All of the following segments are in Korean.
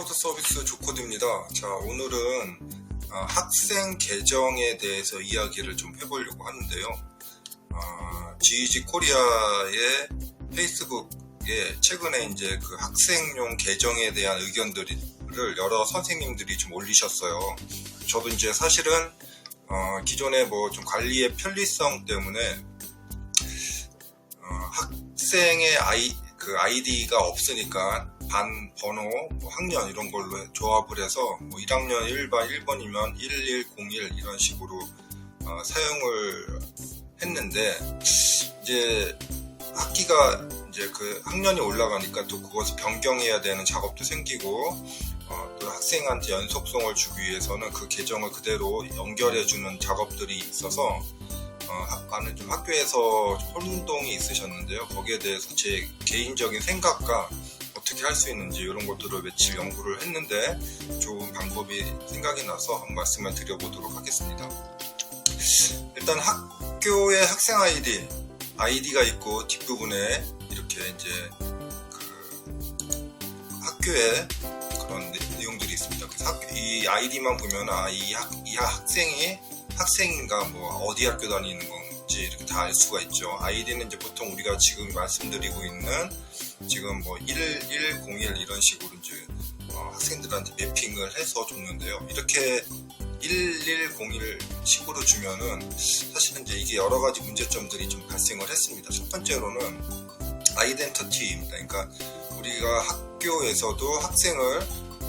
클라우드 서비스 조코드입니다. 자, 오늘은 학생 계정에 대해서 이야기를 좀 해보려고 하는데요. GEG 코리아의 페이스북에 최근에 이제 그 학생용 계정에 대한 의견들을 여러 선생님들이 좀 올리셨어요. 저도 이제 사실은 기존에 뭐 좀 관리의 편리성 때문에 학생의 아이디가 없으니까 반 번호, 뭐 학년 이런 걸로 조합을 해서 뭐 1학년 1번이면 1101 이런 식으로 사용을 했는데, 이제 학기가 이제 그 학년이 올라가니까 또 그것을 변경해야 되는 작업도 생기고, 또 학생한테 연속성을 주기 위해서는 그 계정을 그대로 연결해주는 작업들이 있어서 많은 좀 학교에서 혼동이 있으셨는데요. 거기에 대해서 제 개인적인 생각과 어떻게 할 수 있는지 이런 것들을 며칠 연구를 했는데 좋은 방법이 생각이 나서 한 말씀을 드려보도록 하겠습니다. 일단 학교의 학생 아이디가 있고 뒷부분에 이렇게 이제 그 학교의 그런 내용들이 있습니다. 그래서 이 아이디만 보면 이 학생인가 뭐 어디 학교 다니는 건지 이렇게 다 알 수가 있죠. 아이디는 이제 보통 우리가 지금 말씀드리고 있는 지금 뭐 1101 이런 식으로 이제 학생들한테 매핑을 해서 줬는데요. 이렇게 1101 식으로 주면은 사실은 이제 이게 여러 가지 문제점들이 좀 발생을 했습니다. 첫 번째로는 아이덴티티입니다. 그러니까 우리가 학교에서도 학생을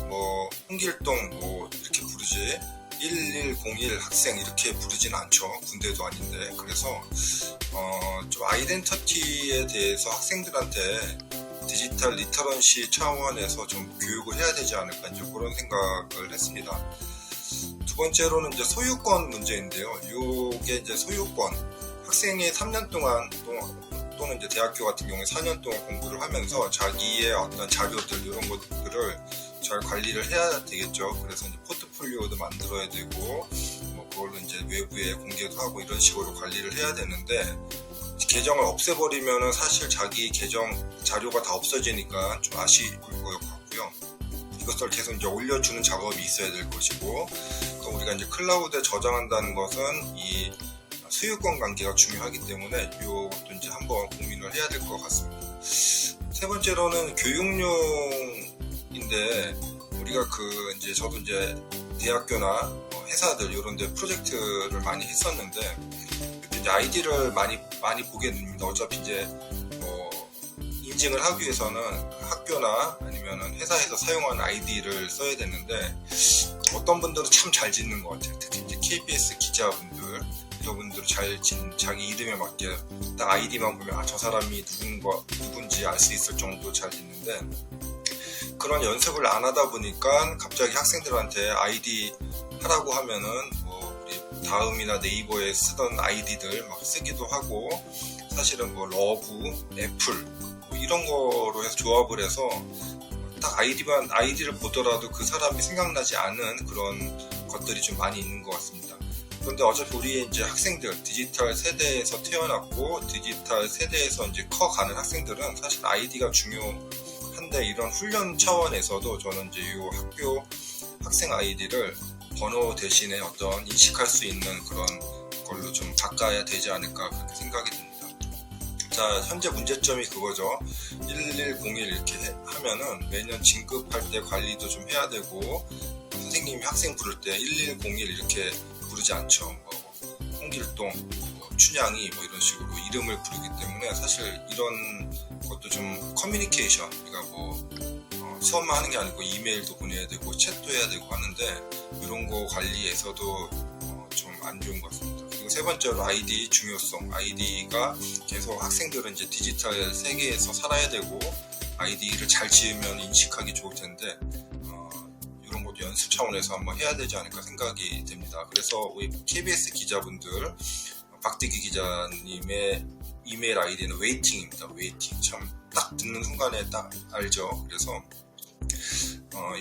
뭐 홍길동 뭐 이렇게 부르지 1101 학생 이렇게 부르진 않죠. 군대도 아닌데. 그래서 좀 아이덴티티에 대해서 학생들한테 디지털 리터런시 차원에서 좀 교육을 해야 되지 않을까 이제 그런 생각을 했습니다. 두 번째로는 이제 소유권 문제인데요. 요게 이제 소유권, 학생이 3년 동안 또는 이제 대학교 같은 경우에 4년 동안 공부를 하면서 자기의 어떤 자료들 이런 것들을 잘 관리를 해야 되겠죠. 그래서 이제 포트폴리오도 만들어야 되고 뭐 그걸로 이제 외부에 공개도 하고 이런 식으로 관리를 해야 되는데, 계정을 없애버리면은 사실 자기 계정 자료가 다 없어지니까 좀 아쉬울 것 같고요. 이것을 계속 이제 올려주는 작업이 있어야 될 것이고, 또 우리가 이제 클라우드에 저장한다는 것은 이 소유권 관계가 중요하기 때문에 이것도 이제 한번 고민을 해야 될 것 같습니다. 세 번째로는 교육용인데, 우리가 이제 저도 이제 대학교나 회사들 이런 데 프로젝트를 많이 했었는데, 그때 이제 아이디를 많이 보게 됩니다. 어차피 이제 인증을 하기 위해서는 학교나 아니면은 회사에서 사용하는 아이디를 써야 되는데, 어떤 분들은 참 잘 짓는 것 같아요. 특히 이제 KBS 기자분들 이런 분들은 자기 이름에 맞게 딱 아이디만 보면 저 사람이 누군지 알 수 있을 정도 잘 짓는데, 그런 연습을 안 하다 보니까 갑자기 학생들한테 아이디 하라고 하면은 뭐 우리 다음이나 네이버에 쓰던 아이디들 막 쓰기도 하고, 사실은 뭐 러브, 애플 뭐 이런 거로 해서 조합을 해서 딱 아이디를 보더라도 그 사람이 생각나지 않은 그런 것들이 좀 많이 있는 것 같습니다. 그런데 어차피 우리 이제 학생들, 디지털 세대에서 태어났고 디지털 세대에서 이제 커가는 학생들은 사실 아이디가 중요한데, 이런 훈련 차원에서도 저는 이제 이 학교 학생 아이디를 번호 대신에 어떤 인식할 수 있는 그런 걸로 좀 바꿔야 되지 않을까 그렇게 생각이 듭니다. 자, 현재 문제점이 그거죠. 1101 이렇게 하면은 매년 진급할 때 관리도 좀 해야 되고, 선생님이 학생 부를 때 1101 이렇게 부르지 않죠. 뭐 홍길동, 춘향이 뭐 이런 식으로 이름을 부르기 때문에 사실 이런 것도 좀 커뮤니케이션, 우리가 수업만 하는 게 아니고 이메일도 보내야 되고 챗도 해야 되고 하는데, 이런 거 관리에서도 좀 안 좋은 것 같습니다. 그리고 세 번째로 아이디 중요성. 아이디가 계속 학생들은 이제 디지털 세계에서 살아야 되고, 아이디를 잘 지으면 인식하기 좋을 텐데, 이런 것도 연습 차원에서 한번 해야 되지 않을까 생각이 됩니다. 그래서 우리 KBS 기자분들, 박대기 기자님의 이메일 아이디는 웨이팅입니다. 웨이팅. 참 딱 듣는 순간에 딱 알죠. 그래서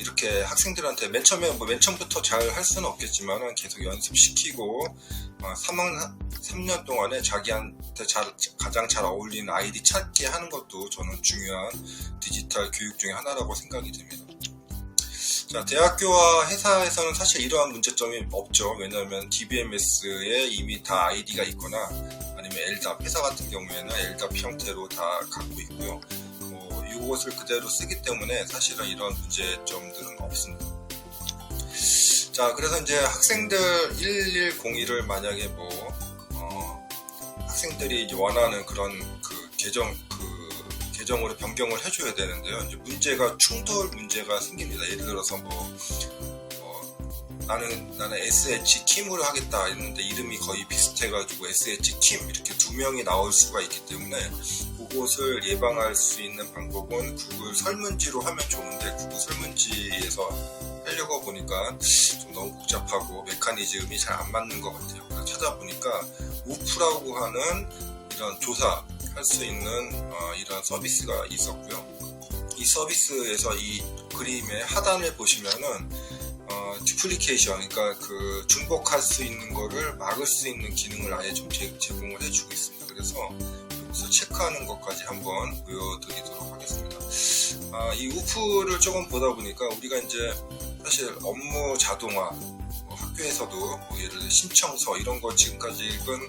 이렇게 학생들한테 맨 처음부터 잘 할 수는 없겠지만 계속 연습시키고 3년 동안에 자기한테 가장 잘 어울리는 아이디 찾게 하는 것도 저는 중요한 디지털 교육 중에 하나라고 생각이 됩니다. 자, 대학교와 회사에서는 사실 이러한 문제점이 없죠. 왜냐하면 DBMS에 이미 다 아이디가 있거나 아니면 LDAP, 회사 같은 경우에는 LDAP 형태로 다 갖고 있고요. 이것을 그대로 쓰기 때문에 사실은 이런 문제점들은 없습니다. 자, 그래서 이제 학생들 1101을 만약에 학생들이 원하는 그런 계정으로 변경을 해줘야 되는데요. 이제 충돌 문제가 생깁니다. 예를 들어서 나는 SH 킴으로 하겠다 했는데 이름이 거의 비슷해가지고 SH 킴 이렇게 두 명이 나올 수가 있기 때문에 그것을 예방할 수 있는 방법은 구글 설문지로 하면 좋은데 구글 설문지에서 하려고 보니까 좀 너무 복잡하고 메커니즘이 잘 안 맞는 것 같아요. 그래서 찾아보니까 우프라고 하는 이런 조사할 수 있는 이런 서비스가 있었고요. 이 서비스에서 이 그림의 하단을 보시면은 디플리케이션, 그러니까 그 중복할 수 있는 거를 막을 수 있는 기능을 아예 좀 제공을 해주고 있습니다. 그래서 여기서 체크하는 것까지 한번 보여드리도록 하겠습니다. 이 우프를 조금 보다 보니까 우리가 이제 사실 업무 자동화, 학교에서도 예를 들어 신청서 이런 거 지금까지 읽은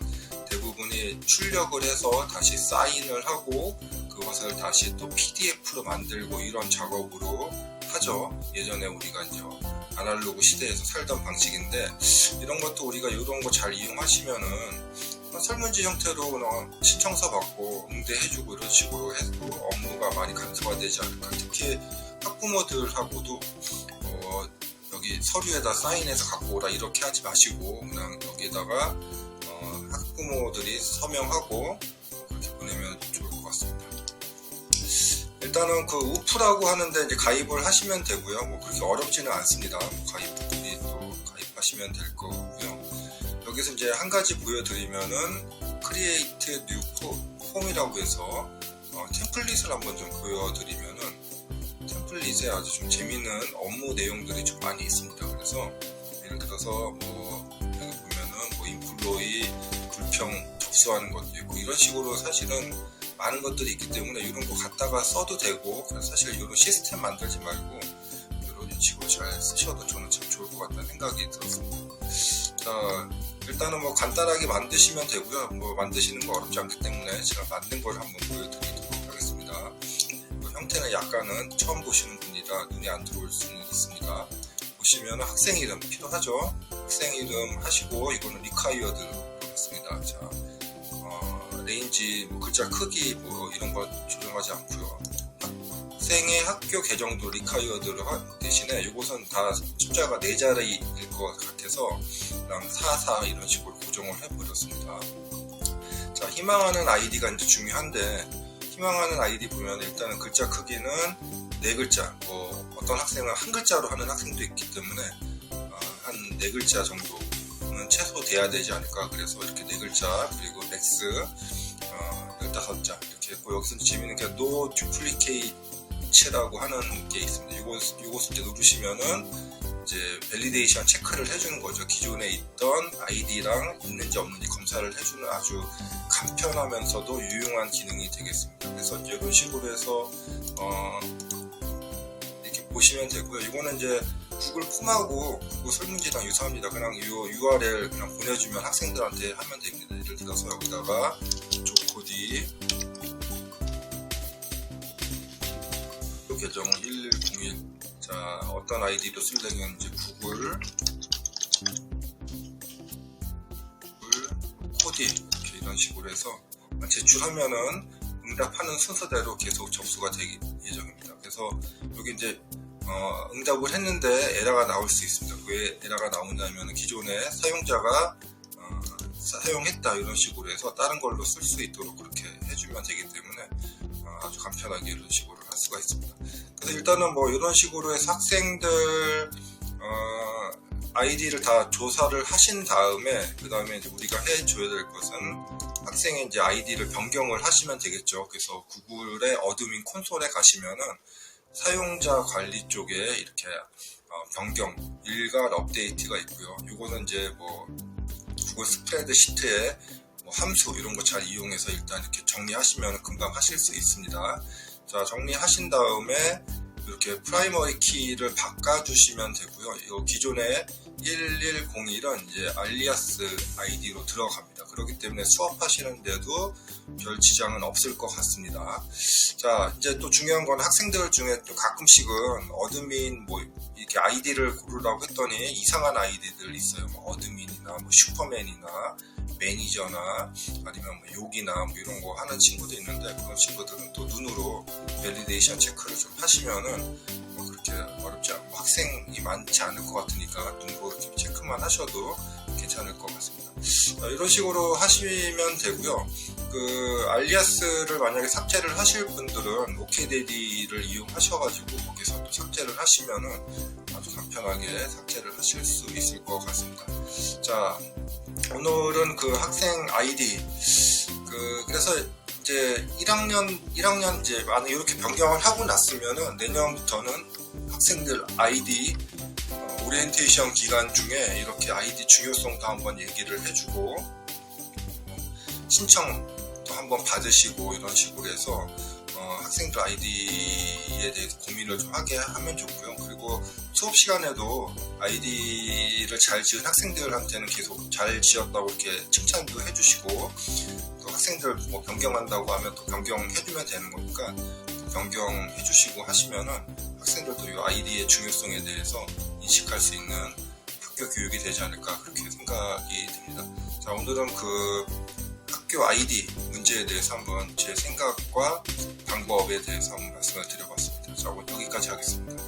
대부분이 출력을 해서 다시 사인을 하고 그것을 다시 또 PDF로 만들고 이런 작업으로 하죠. 예전에 우리가 이제 아날로그 시대에서 살던 방식인데 이런 것도 우리가 이런 거 잘 이용하시면은 설문지 형태로 신청서 받고 응대해주고 이런 식으로 해서 업무가 많이 간소화되지 않을까. 특히 학부모들하고도 여기 서류에다 사인해서 갖고 오라 이렇게 하지 마시고 그냥 여기에다가 학부모들이 서명하고 그렇게 보내면 좋을 것 같습니다. 일단은 그 우프라고 하는데 이제 가입을 하시면 되고요. 그렇게 어렵지는 않습니다. 가입들이 또 가입하시면 될 거고요. 여기서 이제 한 가지 보여드리면은 크리에이트 뉴 폼이라고 해서 템플릿을 한번 좀 보여드리면은 템플릿에 아주 좀 재밌는 업무 내용들이 좀 많이 있습니다. 그래서 예를 들어서 여기 보면은 인플로이 불평 접수하는 것도 있고 이런 식으로 사실은 많은 것들이 있기 때문에 이런 거 갖다가 써도 되고 사실 이런 시스템 만들지 말고 이런 식으로 잘 쓰셔도 저는 참 좋을 것 같다는 생각이 들었습니다. 자, 일단은 간단하게 만드시면 되고요. 만드시는 거 어렵지 않기 때문에 제가 만든 걸 한번 보여드리도록 하겠습니다. 형태는 약간은 처음 보시는 분이라 눈이 안 들어올 수는 있습니다. 보시면 학생 이름 필요하죠. 학생 이름 하시고 이거는 required로 했습니다. 자, 레인지 글자 크기 이런 거 조정하지 않고요. 학생의 학교 계정도 required로 대신에 이것은 다 숫자가 4자리일 것 같아서 그냥 44 이런 식으로 고정을 해버렸습니다. 자, 희망하는 아이디가 이제 중요한데 희망하는 아이디 보면 일단은 글자 크기는 4글자, 어떤 학생은 한 글자로 하는 학생도 있기 때문에 한 4글자 정도는 최소 돼야 되지 않을까. 그래서 이렇게 4글자 그리고 맥스 15자 이렇게 했고 여기서 재밌는 게 No Duplicate라고 하는 게 있습니다. 이것을 이제 누르시면은 이제 밸리데이션 체크를 해주는 거죠. 기존에 있던 아이디랑 있는지 없는지 검사를 해주는 아주 간편하면서도 유용한 기능이 되겠습니다. 그래서 이제 이런 식으로 해서 이렇게 보시면 되고요. 이거는 이제 구글 폼하고 구글 설문지랑 유사합니다. 그냥 이 URL 그냥 보내주면 학생들한테 하면 됩니다. 예를 들어서 여기다가 조코디 계정 1101 자, 어떤 아이디로 쓰려면 이제 구글 코디 이렇게 이런 식으로 해서 제출하면은 응답하는 순서대로 계속 접수가 되기 예정입니다. 그래서 여기 이제 응답을 했는데 에러가 나올 수 있습니다. 왜 에러가 나오냐면 기존에 사용자가 사용했다 이런 식으로 해서 다른 걸로 쓸 수 있도록 그렇게 해주면 되기 때문에 아주 간편하게 이런 식으로 할 수가 있습니다. 그래서 일단은 이런 식으로 해서 학생들 아이디를 다 조사를 하신 다음에 그 다음에 이제 우리가 해줘야 될 것은 학생의 이제 아이디를 변경을 하시면 되겠죠. 그래서 구글의 어드민 콘솔에 가시면은 사용자 관리 쪽에 이렇게 변경, 일괄 업데이트가 있고요. 이거는 이제 구글 스프레드 시트에 함수 이런 거 잘 이용해서 일단 이렇게 정리하시면 금방 하실 수 있습니다. 자, 정리하신 다음에 이렇게 프라이머리 키를 바꿔주시면 되고요. 이 기존의 1101은 이제 알리아스 아이디로 들어갑니다. 그렇기 때문에 수업하시는데도 별 지장은 없을 것 같습니다. 자, 이제 또 중요한 건 학생들 중에 또 가끔씩은 어드민 뭐 이렇게 아이디를 고르라고 했더니 이상한 아이디들 있어요. 뭐 어드민이나 뭐 슈퍼맨이나 매니저나 아니면 뭐 욕이나 뭐 이런 거 하는 친구도 있는데, 그런 친구들은 또 눈으로 밸리데이션 체크를 좀 하시면은 뭐 그렇게 어렵지 않고 학생이 많지 않을 것 같으니까 눈으로 이렇게 체크만 하셔도 괜찮을 것 같습니다. 이런 식으로 하시면 되고요. 그 알리아스를 만약에 삭제를 하실 분들은 오케이데디를 이용하셔가지고 거기서 또 삭제를 하시면은 아주 간편하게 삭제를 하실 수 있을 것 같습니다. 자, 오늘은 그 학생 아이디 그래서 이제 1학년 이제 만약 이렇게 변경을 하고 났으면은 내년부터는 학생들 아이디 오리엔테이션 기간 중에 이렇게 아이디 중요성도 한번 얘기를 해주고 신청도 한번 받으시고 이런 식으로 해서 학생들 아이디에 대해서 고민을 좀 하게 하면 좋고요. 그리고 수업 시간에도 아이디를 잘 지은 학생들한테는 계속 잘 지었다고 이렇게 칭찬도 해주시고, 또 학생들 뭐 변경한다고 하면 또 변경해주면 되는 거니까 변경해주시고 하시면은 학생들도 이 아이디의 중요성에 대해서 인식할 수 있는 학교 교육이 되지 않을까 그렇게 생각이 듭니다. 자, 오늘은 그 학교 아이디 문제에 대해서 한번 제 생각과 방법에 대해서 한번 말씀을 드려봤습니다. 자, 오늘 여기까지 하겠습니다.